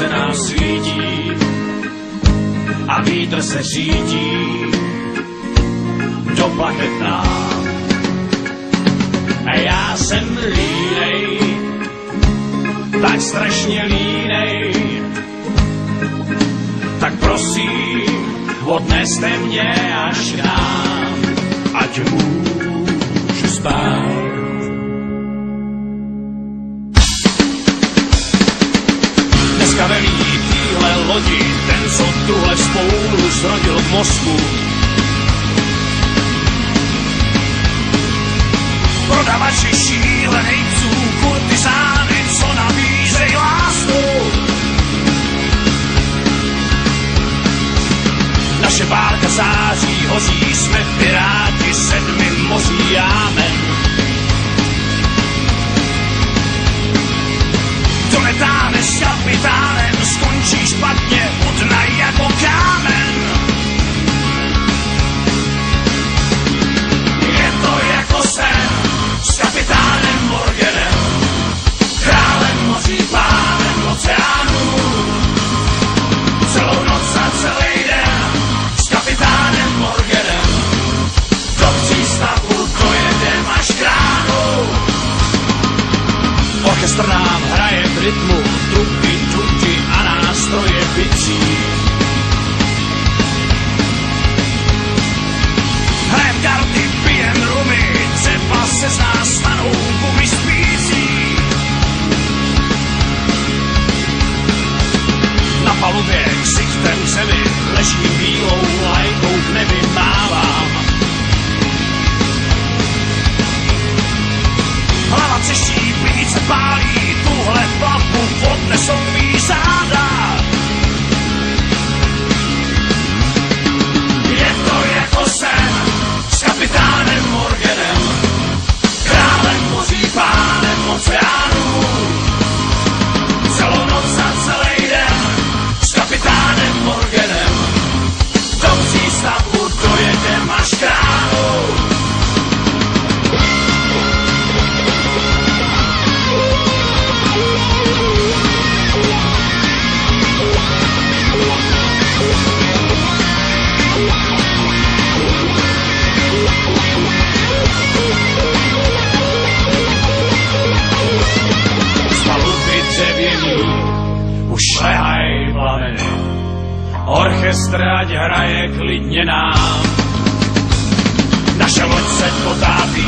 slunce nám svítí a vítr se řídí do plachet nám. A já jsem línej, tak strašně línej, tak prosím, odneste mě až k nám, ať můžu spát. Dneska velí týhle lodi, ten, co tuhle spoulu zrodil v mozku. Prodavači šílenejců, kurtizány, co nabízej lásku. Naše bárka září, hoří, jsme piráti, 7 moří, amen. To netáhne s kapitánem, skončí špatně, utnaj jako kámen. Je to jako sen s kapitánem Morganem, králem moří, pánem oceánů. Celou noc a celý den s kapitánem Morganem, do přístavu dojedem až k ránu. Orchestr nám hraje v rytmu, trubky, tuti a nástroje bicí. Hrajem karty, pijem rumy, třeba se z nás stanou gumy spící. Na palubě ksichtem k zemi leží bílou lajkou v nebi mávám. Hlava třeští, plíce pálí, tuhle plavbu odnesou mý záda. Je to jako sen s kapitánem Morganem, králem moří, pánem oceánů. Celou noc a celý den s kapitánem Morganem, do přístavu dojedem až k ránu. Už lehaj plameny, orchestr ať hraje klidně nám. Naše loď se potápí